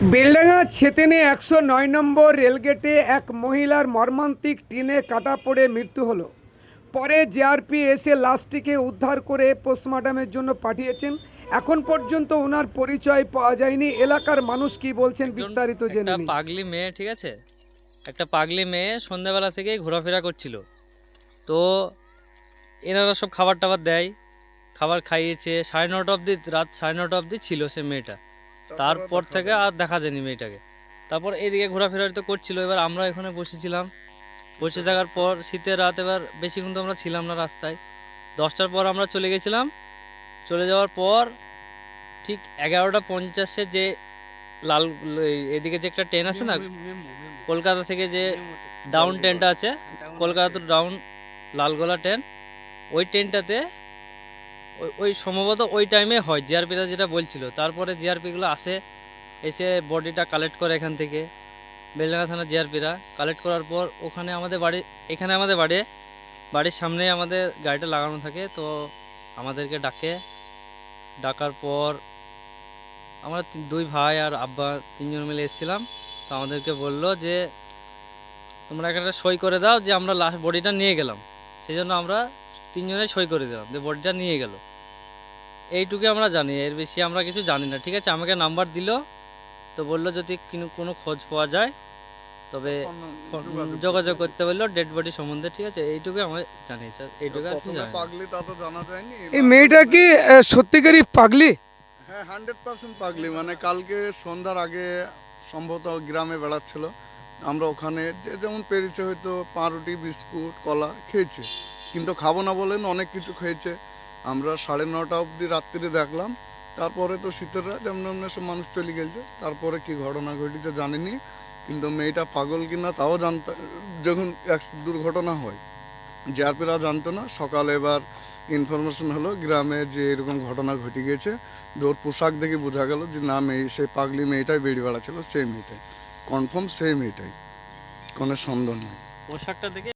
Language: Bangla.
বেলডাঙ্গা ছেতেনে ১০৯ নম্বর রেলগেটে এক মহিলার মর্মান্তিক টিনে কাটা পড়ে মৃত্যু হলো। পরে জিআরপি এসে লাশটিকে উদ্ধার করে পোস্টমর্টমের জন্য পাঠিয়েছেন। এখন পর্যন্ত ওনার পরিচয় পাওয়া যায়নি। এলাকার মানুষ কি বলছেন বিস্তারিত জেনে নিন। পাগলি মেয়ে, ঠিক আছে, একটা পাগলি মেয়ে সন্ধ্যাবেলা থেকেই ঘোরাফেরা করছিল। তো এনারা সব খাবার টাবার দেয়, খাবার খাইয়েছে। 9:30 অবধি, রাত 9:30 অবধি ছিল সে মেয়েটা। তারপর থেকে আর দেখা যায়নি মেয়েটাকে। তারপর এইদিকে ঘোরাফেরা তো করছিল। এবার আমরা এখানে বসেছিলাম, বসে থাকার পর শীতের রাত, এবার বেশিক্ষণ তো আমরা ছিলাম না রাস্তায়। 10টার পর আমরা চলে গেছিলাম। চলে যাওয়ার পর ঠিক 11:50-এ যে লাল এদিকে যে একটা ট্রেন আছে না, কলকাতা থেকে যে ডাউন ট্রেনটা আছে, কলকাতা তো ডাউন লালগোলা ট্রেন, ওই ট্রেনটাতে ওই সম্ভবত ওই টাইমে হয় জিআরপিরা যেটা বলছিল। তারপরে জিআরপিগুলো আসে, এসে বডিটা কালেক্ট করে এখান থেকে। বেলডাঙ্গা থানা জিআরপিরা কালেক্ট করার পর ওখানে আমাদের বাড়ি, এখানে আমাদের বাড়ির সামনে আমাদের গাড়িটা লাগানো থাকে। তো আমাদেরকে ডাকার পর আমরা দুই ভাই আর আব্বা তিনজন মিলে এসেছিলাম। তো আমাদেরকে বললো যে তোমরা একটা সই করে দাও যে আমরা লাস্ট বডিটা নিয়ে গেলাম। সেই জন্য আমরা তিনজনে সই করে দিলাম যে বডিটা নিয়ে গেল। এইটুকু আমরা জানি, এর বেশি আমরা কিছু জানি না। ঠিক আছে, আমাকে নাম্বার দিল, তো বললো যদি কোনো খোঁজ পাওয়া যায় তবে যোগাযোগ করতে বললো ডেড বডি সম্বন্ধে। ঠিক আছে, এইটুকু আমরা জানি স্যার, এইটুকু আর কিছু জানি না। পাগলি তা তো জানা যায়নি। এই মেয়েটা কি সত্যিকারই পাগলি? হ্যাঁ, 100% পাগলি। মানে কালকে সন্ধ্যার আগে সম্ভবত গ্রামে বেড়াচ্ছিল। আমরা ওখানে যে যেমন পেরেছে হয়তো পাউরুটি, বিস্কুট, কলা খেয়েছে, কিন্তু খাবো না বলেন অনেক কিছু খেয়েছে। আমরা 9:30 অবধি রাত্রিরে দেখলাম। তারপরে তো শীতের রাত, এমন এমন সব মানুষ চলে গেছে। তারপরে কি ঘটনা ঘটেছে জানিনি, কিন্তু মেয়েটা পাগল কিনা তাও জানতে, যখন এক দুর্ঘটনা হয় জিআরপিরা জানতো না। সকালে এবার ইনফরমেশন হলো গ্রামে যে এরকম ঘটনা ঘটে গেছে। ওর পোশাক দেখে বোঝা গেল যে না, মেয়ে সেই পাগলি মেয়েটাই বেরিয়ে বেড়াচ্ছিল, সেই মেয়েটাই কনফার্ম, সেই মেয়েটাই, কোনো সন্দেহ নেই। পোশাকটা দেখে